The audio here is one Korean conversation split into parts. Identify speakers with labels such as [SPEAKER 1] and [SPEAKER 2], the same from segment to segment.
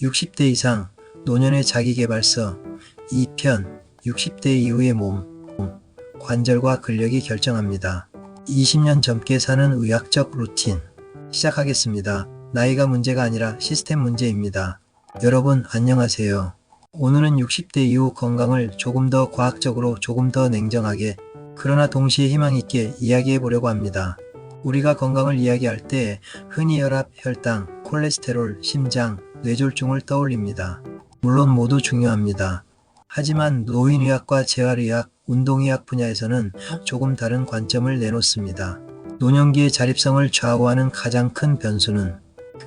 [SPEAKER 1] 60대 이상 노년의 자기계발서 2편 60대 이후의 몸, 관절과 근력이 결정합니다. 20년 젊게 사는 의학적 루틴 시작하겠습니다. 나이가 문제가 아니라 시스템 문제입니다. 여러분 안녕하세요. 오늘은 60대 이후 건강을 조금 더 과학적으로 조금 더 냉정하게 그러나 동시에 희망 있게 이야기해 보려고 합니다. 우리가 건강을 이야기할 때 흔히 혈압, 혈당, 콜레스테롤, 심장, 뇌졸중을 떠올립니다. 물론 모두 중요합니다. 하지만 노인의학과 재활의학, 운동의학 분야에서는 조금 다른 관점을 내놓습니다. 노년기의 자립성을 좌우하는 가장 큰 변수는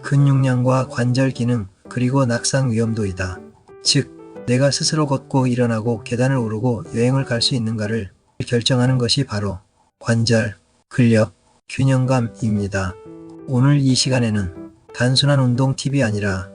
[SPEAKER 1] 근육량과 관절 기능 그리고 낙상 위험도이다. 즉, 내가 스스로 걷고 일어나고 계단을 오르고 여행을 갈 수 있는가를 결정하는 것이 바로 관절, 근력, 균형감입니다. 오늘 이 시간에는 단순한 운동 팁이 아니라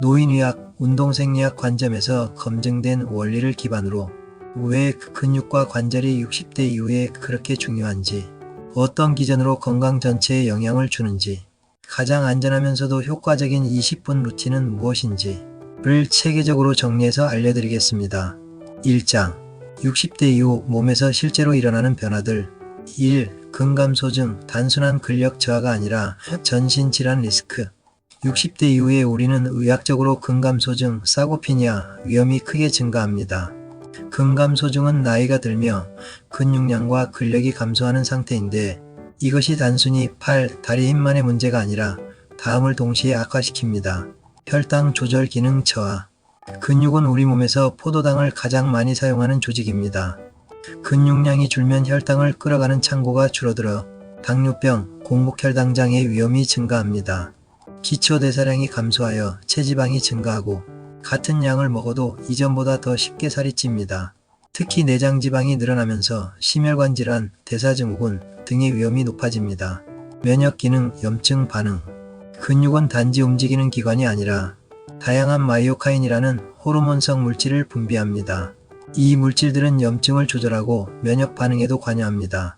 [SPEAKER 1] 노인의학, 운동생리학 관점에서 검증된 원리를 기반으로 왜 근육과 관절이 60대 이후에 그렇게 중요한지, 어떤 기전으로 건강 전체에 영향을 주는지, 가장 안전하면서도 효과적인 20분 루틴은 무엇인지를 체계적으로 정리해서 알려드리겠습니다. 1장 60대 이후 몸에서 실제로 일어나는 변화들 1. 근감소증, 단순한 근력 저하가 아니라 전신질환 리스크. 60대 이후에 우리는 의학적으로 근감소증, 사고피니아 위험이 크게 증가합니다. 근감소증은 나이가 들며 근육량과 근력이 감소하는 상태인데 이것이 단순히 팔, 다리 힘만의 문제가 아니라 다음을 동시에 악화시킵니다. 혈당 조절 기능 저하. 근육은 우리 몸에서 포도당을 가장 많이 사용하는 조직입니다. 근육량이 줄면 혈당을 끌어가는 창고가 줄어들어 당뇨병, 공복혈당 장애 위험이 증가합니다. 기초대사량이 감소하여 체지방이 증가하고 같은 양을 먹어도 이전보다 더 쉽게 살이 찝니다. 특히 내장지방이 늘어나면서 심혈관 질환, 대사증후군 등의 위험이 높아집니다. 면역기능, 염증 반응. 근육은 단지 움직이는 기관이 아니라 다양한 마이오카인이라는 호르몬성 물질을 분비합니다. 이 물질들은 염증을 조절하고 면역 반응에도 관여합니다.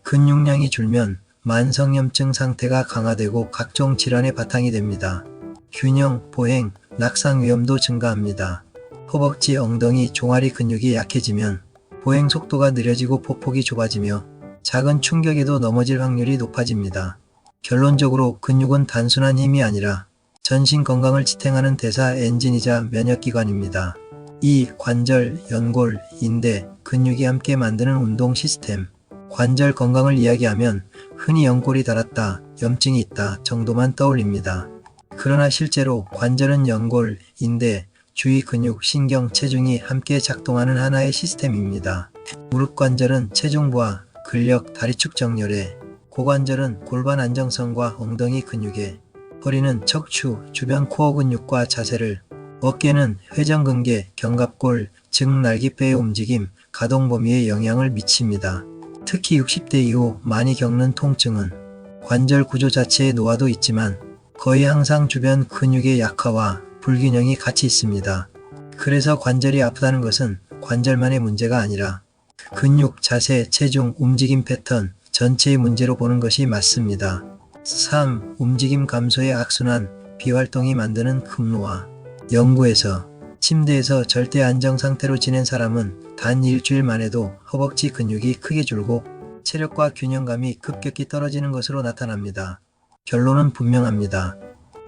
[SPEAKER 1] 근육량이 줄면 만성염증 상태가 강화되고 각종 질환의 바탕이 됩니다. 균형, 보행, 낙상 위험도 증가합니다. 허벅지, 엉덩이, 종아리 근육이 약해지면 보행 속도가 느려지고 폭폭이 좁아지며 작은 충격에도 넘어질 확률이 높아집니다. 결론적으로 근육은 단순한 힘이 아니라 전신 건강을 지탱하는 대사 엔진이자 면역기관입니다. 2. 관절, 연골, 인대, 근육이 함께 만드는 운동 시스템. 관절 건강을 이야기하면 흔히 연골이 닳았다, 염증이 있다 정도만 떠올립니다. 그러나 실제로 관절은 연골, 인대, 주위 근육, 신경, 체중이 함께 작동하는 하나의 시스템입니다. 무릎 관절은 체중 부하, 근력, 다리축 정렬에, 고관절은 골반 안정성과 엉덩이 근육에, 허리는 척추, 주변 코어 근육과 자세를, 어깨는 회전근개, 견갑골, 즉 날개뼈의 움직임, 가동 범위에 영향을 미칩니다. 특히 60대 이후 많이 겪는 통증은 관절 구조 자체의 노화도 있지만 거의 항상 주변 근육의 약화와 불균형이 같이 있습니다. 그래서 관절이 아프다는 것은 관절만의 문제가 아니라 근육, 자세, 체중, 움직임 패턴 전체의 문제로 보는 것이 맞습니다. 3. 움직임 감소의 악순환, 비활동이 만드는 급노화. 연구에서 침대에서 절대 안정 상태로 지낸 사람은 단 일주일만 해도 허벅지 근육이 크게 줄고 체력과 균형감이 급격히 떨어지는 것으로 나타납니다. 결론은 분명합니다.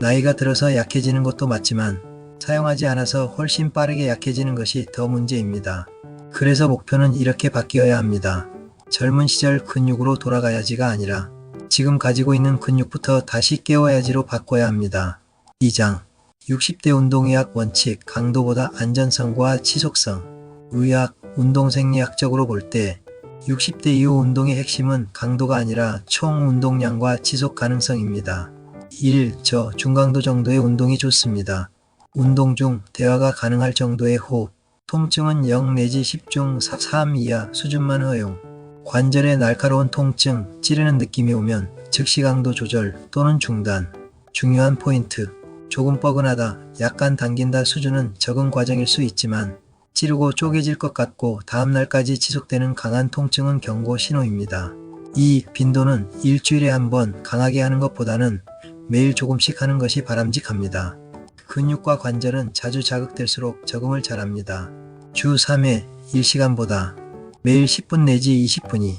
[SPEAKER 1] 나이가 들어서 약해지는 것도 맞지만 사용하지 않아서 훨씬 빠르게 약해지는 것이 더 문제입니다. 그래서 목표는 이렇게 바뀌어야 합니다. 젊은 시절 근육으로 돌아가야지가 아니라 지금 가지고 있는 근육부터 다시 깨워야지로 바꿔야 합니다. 2장 60대 운동의학 원칙, 강도보다 안전성과 지속성. 의학, 운동생리학적으로 볼 때 60대 이후 운동의 핵심은 강도가 아니라 총 운동량과 지속 가능성입니다. 1. 중강도 정도의 운동이 좋습니다. 운동 중 대화가 가능할 정도의 호흡. 통증은 0 내지 10 중 3 이하 수준만 허용. 관절의 날카로운 통증, 찌르는 느낌이 오면 즉시 강도 조절 또는 중단. 중요한 포인트. 조금 뻐근하다, 약간 당긴다 수준은 적응 과정일 수 있지만 찌르고 쪼개질 것 같고 다음날까지 지속되는 강한 통증은 경고 신호입니다. 이 빈도는 일주일에 한 번 강하게 하는 것보다는 매일 조금씩 하는 것이 바람직합니다. 근육과 관절은 자주 자극될수록 적응을 잘합니다. 주 3회 1시간보다 매일 10분 내지 20분이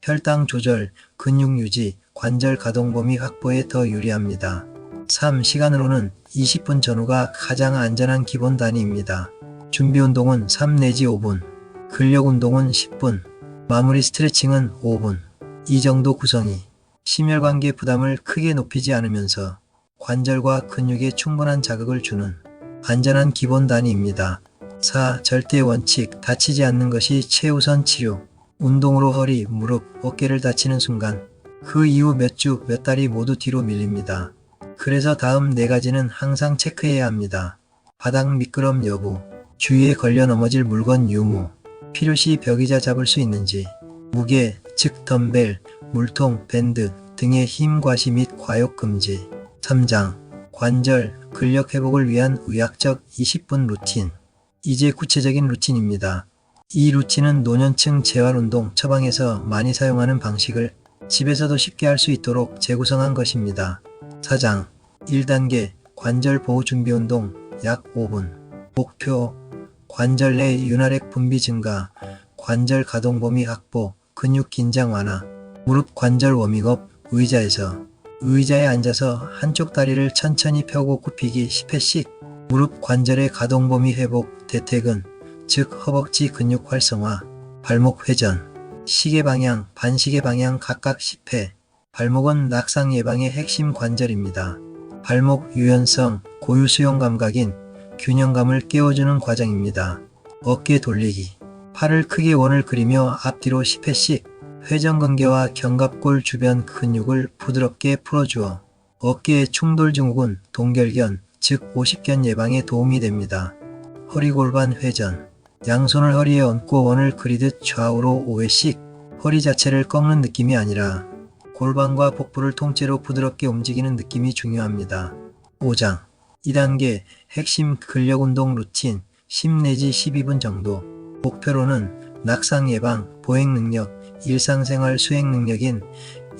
[SPEAKER 1] 혈당 조절, 근육 유지, 관절 가동 범위 확보에 더 유리합니다. 3. 시간으로는 20분 전후가 가장 안전한 기본 단위입니다. 준비 운동은 3 내지 5분, 근력 운동은 10분, 마무리 스트레칭은 5분. 이 정도 구성이 심혈관계 부담을 크게 높이지 않으면서 관절과 근육에 충분한 자극을 주는 안전한 기본 단위입니다. 4. 절대 원칙, 다치지 않는 것이 최우선 치료. 운동으로 허리, 무릎, 어깨를 다치는 순간 그 이후 몇 주, 몇 달이 모두 뒤로 밀립니다. 그래서 다음 4가지는 항상 체크해야 합니다. 바닥 미끄럼 여부, 주위에 걸려 넘어질 물건 유무, 필요시 벽의자 잡을 수 있는지, 무게, 즉 덤벨, 물통, 밴드 등의 힘 과시 및 과욕 금지. 3장 관절, 근력 회복을 위한 의학적 20분 루틴. 이제 구체적인 루틴입니다. 이 루틴은 노년층 재활운동 처방에서 많이 사용하는 방식을 집에서도 쉽게 할 수 있도록 재구성한 것입니다. 4장 1단계 관절 보호 준비 운동 약 5분. 목표 관절 내 윤활액 분비 증가, 관절 가동 범위 확보, 근육 긴장 완화. 무릎 관절 워밍업 의자에서 의자에 앉아서 한쪽 다리를 천천히 펴고 굽히기 10회씩. 무릎 관절의 가동 범위 회복, 대퇴근, 즉 허벅지 근육 활성화, 발목 회전, 시계 방향, 반시계 방향 각각 10회. 발목은 낙상 예방의 핵심 관절입니다. 발목 유연성, 고유 수용 감각인 균형감을 깨워주는 과정입니다. 어깨 돌리기, 팔을 크게 원을 그리며 앞뒤로 10회씩. 회전근개와 견갑골 주변 근육을 부드럽게 풀어주어 어깨의 충돌 증후군, 동결견, 즉 오십견 예방에 도움이 됩니다. 허리 골반 회전, 양손을 허리에 얹고 원을 그리듯 좌우로 5회씩. 허리 자체를 꺾는 느낌이 아니라 골반과 복부를 통째로 부드럽게 움직이는 느낌이 중요합니다. 5장 2단계 핵심 근력 운동 루틴 10 내지 12분 정도. 목표로는 낙상 예방, 보행 능력, 일상생활 수행 능력인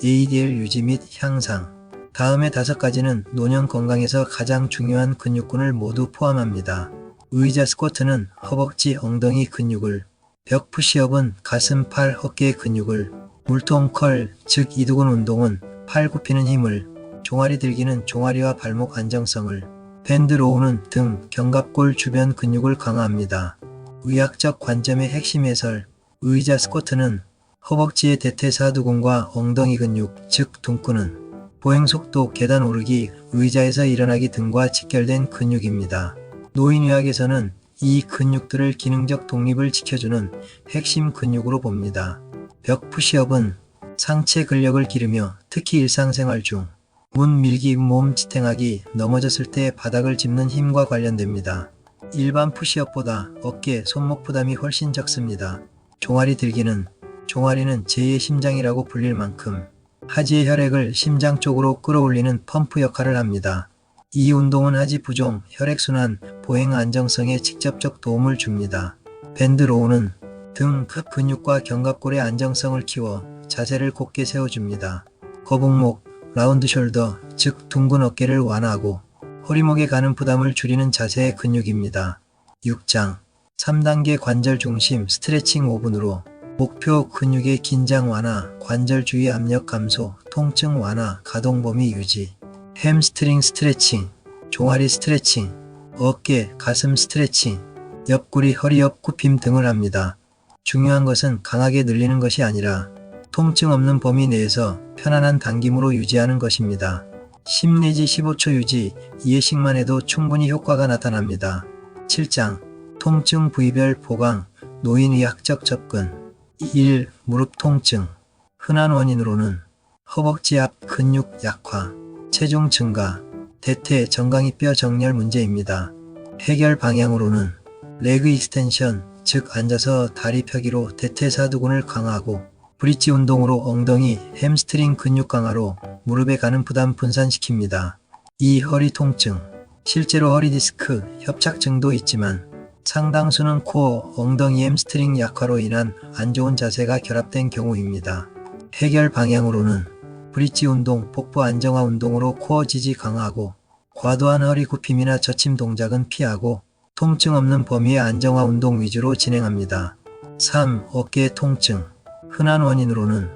[SPEAKER 1] ADL 유지 및 향상. 다음의 5가지는 노년 건강에서 가장 중요한 근육군을 모두 포함합니다. 의자 스쿼트는 허벅지, 엉덩이 근육을, 벽 푸시업은 가슴, 팔, 어깨 근육을, 물통 컬, 즉 이두근 운동은 팔 굽히는 힘을, 종아리 들기는 종아리와 발목 안정성을, 밴드 로우는 등, 견갑골 주변 근육을 강화합니다. 의학적 관점의 핵심 해설, 의자 스쿼트는 허벅지의 대퇴사두근과 엉덩이 근육, 즉 둔근은 보행 속도, 계단 오르기, 의자에서 일어나기 등과 직결된 근육입니다. 노인의학에서는 이 근육들을 기능적 독립을 지켜주는 핵심 근육으로 봅니다. 벽 푸시업은 상체 근력을 기르며 특히 일상생활 중 문 밀기, 몸 지탱하기, 넘어졌을 때 바닥을 짚는 힘과 관련됩니다. 일반 푸시업보다 어깨, 손목 부담이 훨씬 적습니다. 종아리 들기는 종아리는 제2의 심장이라고 불릴 만큼 하지의 혈액을 심장 쪽으로 끌어올리는 펌프 역할을 합니다. 이 운동은 하지 부종, 혈액순환, 보행 안정성에 직접적 도움을 줍니다. 밴드 로우는 등 근육과 견갑골의 안정성을 키워 자세를 곧게 세워줍니다. 거북목, 라운드 숄더, 즉 둥근 어깨를 완화하고 허리목에 가는 부담을 줄이는 자세의 근육입니다. 6장 3단계 관절 중심 스트레칭 5분으로. 목표 근육의 긴장 완화, 관절 주위 압력 감소, 통증 완화, 가동 범위 유지. 햄스트링 스트레칭, 종아리 스트레칭, 어깨, 가슴 스트레칭, 옆구리, 허리 옆 굽힘 등을 합니다. 중요한 것은 강하게 늘리는 것이 아니라 통증 없는 범위 내에서 편안한 당김으로 유지하는 것입니다. 10 내지 15초 유지, 2회씩만 해도 충분히 효과가 나타납니다. 7장 통증 부위별 보강, 노인의학적 접근. 1. 무릎 통증. 흔한 원인으로는 허벅지 앞 근육 약화, 체중 증가, 대퇴, 정강이뼈 정렬 문제입니다. 해결 방향으로는 레그 익스텐션, 즉 앉아서 다리 펴기로 대퇴사두근을 강화하고 브릿지 운동으로 엉덩이, 햄스트링 근육 강화로 무릎에 가는 부담 분산시킵니다. 2. 허리 통증. 실제로 허리 디스크, 협착증도 있지만 상당수는 코어, 엉덩이 햄스트링 약화로 인한 안 좋은 자세가 결합된 경우입니다. 해결 방향으로는 브릿지 운동, 복부 안정화 운동으로 코어 지지 강화하고 과도한 허리 굽힘이나 저침 동작은 피하고 통증 없는 범위의 안정화 운동 위주로 진행합니다. 3. 어깨 통증. 흔한 원인으로는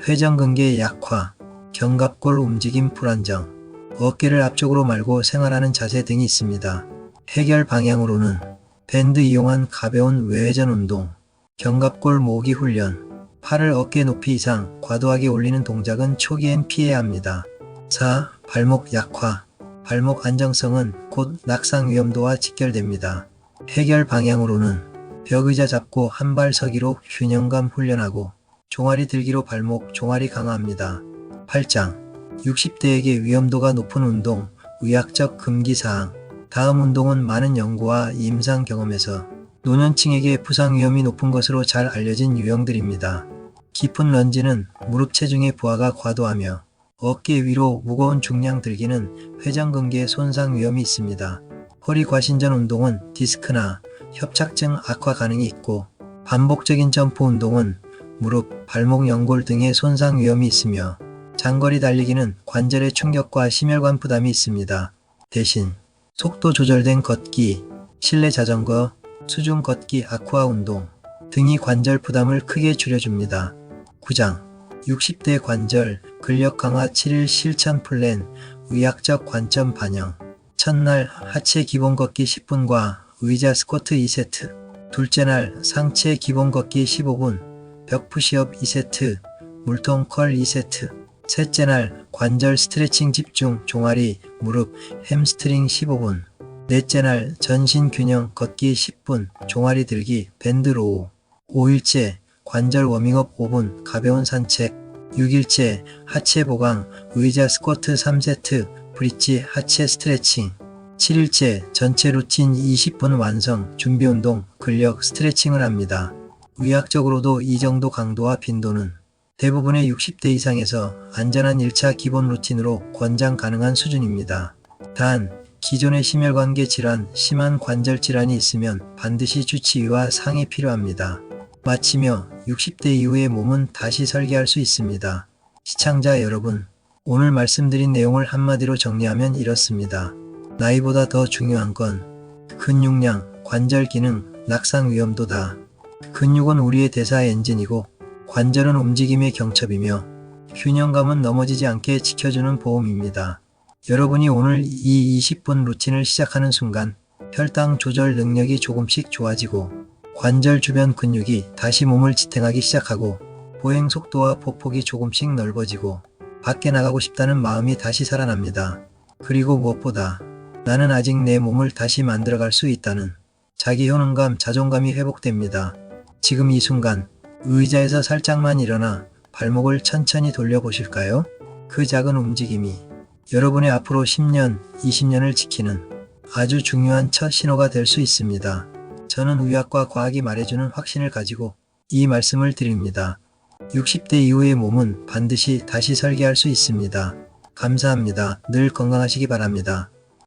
[SPEAKER 1] 회전근개 약화, 견갑골 움직임 불안정, 어깨를 앞쪽으로 말고 생활하는 자세 등이 있습니다. 해결 방향으로는 밴드 이용한 가벼운 외회전 운동, 견갑골 모으기 훈련, 팔을 어깨 높이 이상 과도하게 올리는 동작은 초기엔 피해야 합니다. 4. 발목 약화. 발목 안정성은 곧 낙상 위험도와 직결됩니다. 해결 방향으로는 벽의자 잡고 한 발 서기로 균형감 훈련하고 종아리 들기로 발목 종아리 강화합니다. 8장 60대에게 위험도가 높은 운동, 의학적 금기사항. 다음 운동은 많은 연구와 임상 경험에서 노년층에게 부상 위험이 높은 것으로 잘 알려진 유형들입니다. 깊은 런지는 무릎 체중의 부하가 과도하며 어깨 위로 무거운 중량 들기는 회전근개 손상 위험이 있습니다. 허리 과신전 운동은 디스크나 협착증 악화 가능이 있고 반복적인 점프 운동은 무릎, 발목 연골 등의 손상 위험이 있으며 장거리 달리기는 관절의 충격과 심혈관 부담이 있습니다. 대신 속도 조절된 걷기, 실내 자전거, 수중 걷기 아쿠아 운동 등이 관절 부담을 크게 줄여줍니다. 9장 60대 관절 근력 강화 7일 실천 플랜 의학적 관점 반영. 첫날 하체 기본 걷기 10분과 의자 스쿼트 2세트. 둘째 날 상체 기본 걷기 15분, 벽 푸시업 2세트, 물통 컬 2세트. 셋째 날 관절 스트레칭 집중 종아리, 무릎, 햄스트링 15분. 넷째 날 전신 균형 걷기 10분, 종아리 들기, 밴드 로우. 5일째 관절 워밍업 5분, 가벼운 산책. 6일째 하체 보강, 의자 스쿼트 3세트, 브릿지 하체 스트레칭. 7일째 전체 루틴 20분 완성, 준비운동, 근력 스트레칭을 합니다. 의학적으로도 이 정도 강도와 빈도는 대부분의 60대 이상에서 안전한 1차 기본 루틴으로 권장 가능한 수준입니다. 단, 기존의 심혈관계 질환, 심한 관절 질환이 있으면 반드시 주치의와 상이 필요합니다. 마치며 60대 이후의 몸은 다시 설계할 수 있습니다. 시청자 여러분, 오늘 말씀드린 내용을 한마디로 정리하면 이렇습니다. 나이보다 더 중요한 건 근육량, 관절 기능, 낙상 위험도다. 근육은 우리의 대사 엔진이고 관절은 움직임의 경첩이며 균형감은 넘어지지 않게 지켜주는 보험입니다. 여러분이 오늘 이 20분 루틴을 시작하는 순간 혈당 조절 능력이 조금씩 좋아지고 관절 주변 근육이 다시 몸을 지탱하기 시작하고 보행 속도와 보폭이 조금씩 넓어지고 밖에 나가고 싶다는 마음이 다시 살아납니다. 그리고 무엇보다 나는 아직 내 몸을 다시 만들어갈 수 있다는 자기 효능감, 자존감이 회복됩니다. 지금 이 순간 의자에서 살짝만 일어나 발목을 천천히 돌려보실까요? 그 작은 움직임이 여러분의 앞으로 10년, 20년을 지키는 아주 중요한 첫 신호가 될 수 있습니다. 저는 의학과 과학이 말해주는 확신을 가지고 이 말씀을 드립니다. 60대 이후의 몸은 반드시 다시 설계할 수 있습니다. 감사합니다. 늘 건강하시기 바랍니다.